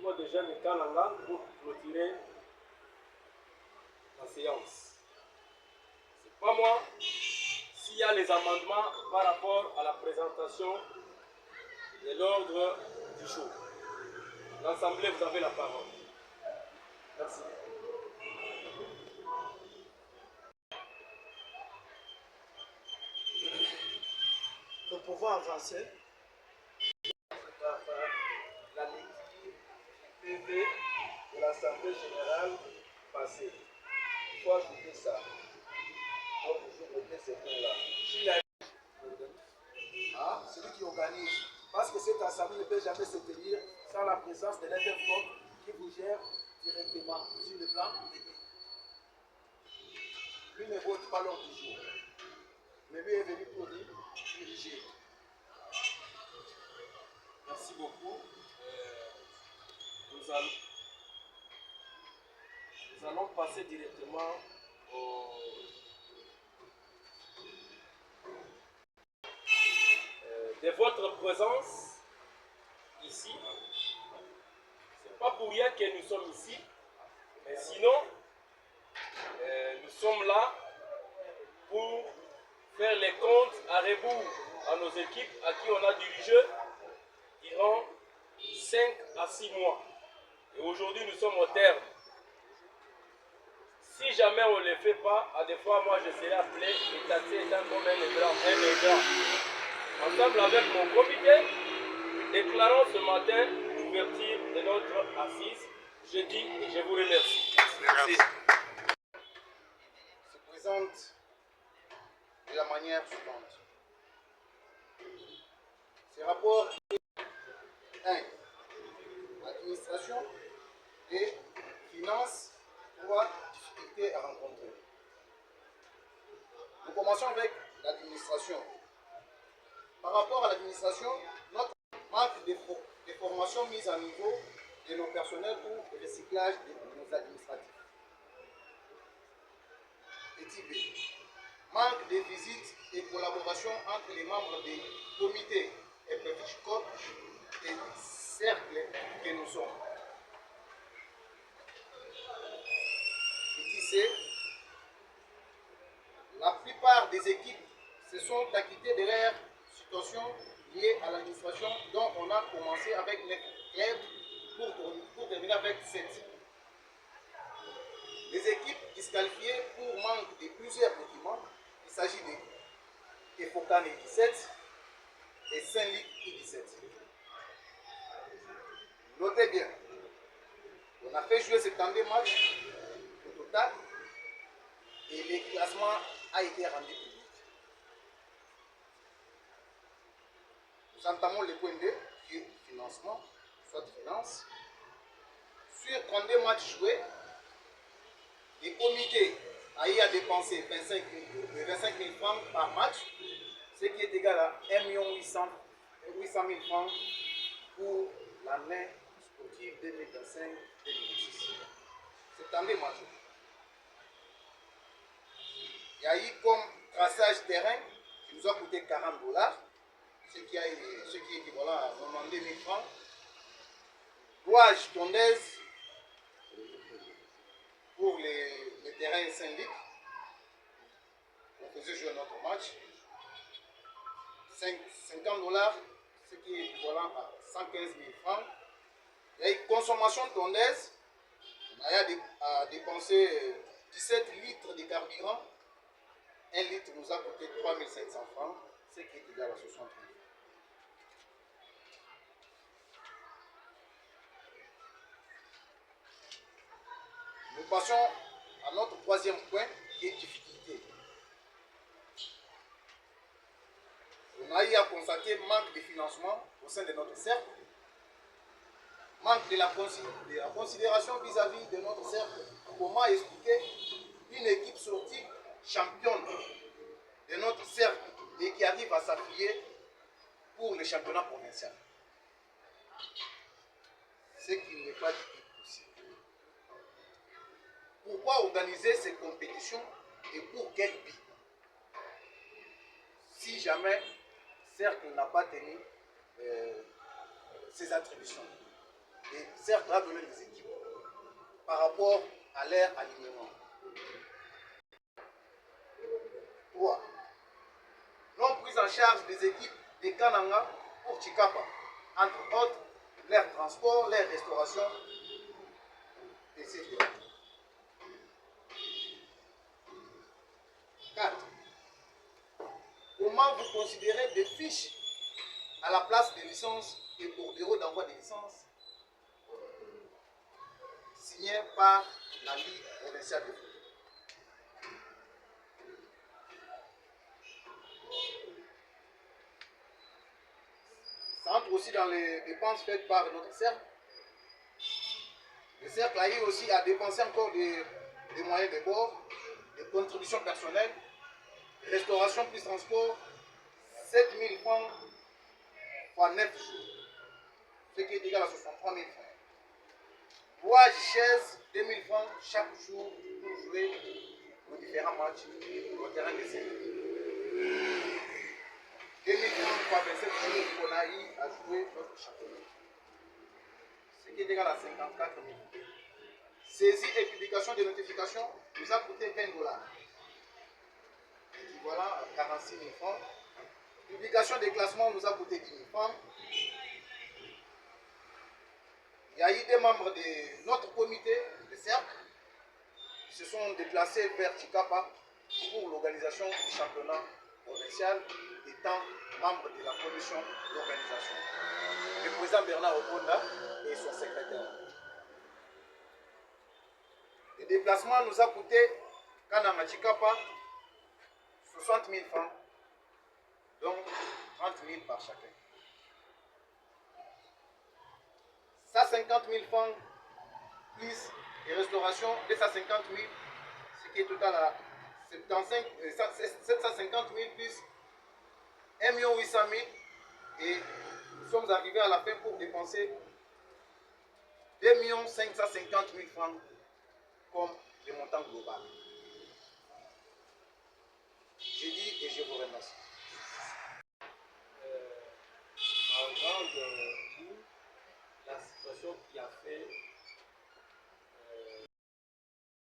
l'équipement de jeunes Kananga pour clôturer la séance. C'est pas moi. S'il y a les amendements par rapport à la présentation de l'ordre du jour. L'Assemblée, vous avez la parole. Merci. Nous pouvons avancer. La lecture PV de l'Assemblée générale passée. Il faut ajouter ça. Donc, je vous mets ces points-là. Celui qui organise. Parce que cette assemblée ne peut jamais se tenir sans la présence de l'INTEFCOP qui vous gère directement sur le plan technique. Lui ne vote pas l'ordre du jour. Mais lui est venu pour diriger. Merci beaucoup. Nous allons passer directement de votre présence ici. C'est pas pour rien que nous sommes ici, mais sinon, nous sommes là pour faire les comptes à rebours à nos équipes à qui on a dirigé durant 5 à 6 mois. Et aujourd'hui, nous sommes au terme. Si jamais on ne le fait pas, à des fois, moi, je serai appelé et taxé étant comme un ingrat. Ensemble avec mon comité, déclarons ce matin l'ouverture de notre assise. Je dis et je vous remercie. Merci. Se présente de la manière suivante. Ces rapports 1. Administration et finances, 3 difficultés à rencontrer. Nous commençons avec l'administration. Par rapport à l'administration, notre manque de formation mise à niveau de nos personnels pour le recyclage de nos administratifs. Petit B. Manque de visites et collaboration entre les membres des comités et petits corps et cercles que nous sommes. Petit C. La plupart des équipes se sont acquittées de leurs situations liées à l'administration, dont on a commencé avec les clubs pour terminer avec 7. Les équipes disqualifiées pour manque de plusieurs documents, il s'agit de EFOCAN I17 et Saint-Luc I17. Notez bien, on a fait jouer 72 matchs au total et le classement a été rendu public. Nous entamons le point 2 qui est financement, soit finance. Sur 32 matchs joués, les comités a eu à dépenser 25 000 francs par match, ce qui est égal à 1 800 000 francs pour l'année sportive 2025-2026. C'est un des matchs. Il y a eu comme traçage terrain qui nous a coûté 40 $, ce qui est équivalent à 92 000 francs. Louage tondaise pour les terrains Saint-Luc. On faisait jouer notre match. 50 $, ce qui est équivalent à 115 000 francs. Il y a eu consommation tondaise. On a eu à dépenser 17 litres de carburant. 1 litre nous a coûté 3 500 francs, ce qui est égal à 60 000. Nous passons à notre troisième point qui est difficulté. On a eu à constater manque de financement au sein de notre cercle, manque de la considération vis-à-vis de notre cercle. Comment expliquer une équipe sortie championne de notre cercle et qui arrive à s'appuyer pour le championnat provincial? Ce qui n'est pas du tout possible. Pourquoi organiser ces compétitions et pour quel but? Si jamais cercle n'a pas tenu ses attributions. Et cercle a donné des équipes par rapport à leur alignement. 3. Non prise en charge des équipes de Kananga pour Chikapa, entre autres leur transport, leur restauration, etc. 4. Comment vous considérez des fiches à la place des licences et pour bureau d'envoi des licences signées par la Ligue provinciale de foot? Ça entre aussi dans les dépenses faites par notre cercle. Le cercle a eu aussi à dépenser encore des moyens de bord, des contributions personnelles, restauration plus transport, 7 000 francs fois 9 jours, ce qui est égal à 63 000 francs. Bois chaises, 2 000 francs chaque jour pour jouer aux différents matchs au terrain de série. 2 000 francs fois 27 jours qu'on a eu à jouer notre championnat, ce qui est égal à 54 000. Saisie et publication de notifications nous a coûté 20 $, équivalent à 46 000 francs. Publication des classements nous a coûté 10 000 francs. Il y a eu des membres de notre comité de cercle qui se sont déplacés vers Chikapa pour l'organisation du championnat provincial, étant membres de la commission d'organisation. Le président Bernard Okonda et son secrétaire. Le déplacement nous a coûté, Kananga Chikapa, 60 000 francs, donc 30 000 par chacun. Ça, 50 000 francs plus les restaurations de 150 000, ce qui est total à 750 000 plus 1 800 000. Et nous sommes arrivés à la fin pour dépenser 2 550 000 francs comme le montant global. J'ai dit et je vous remercie. En grande ligne, la situation qui a fait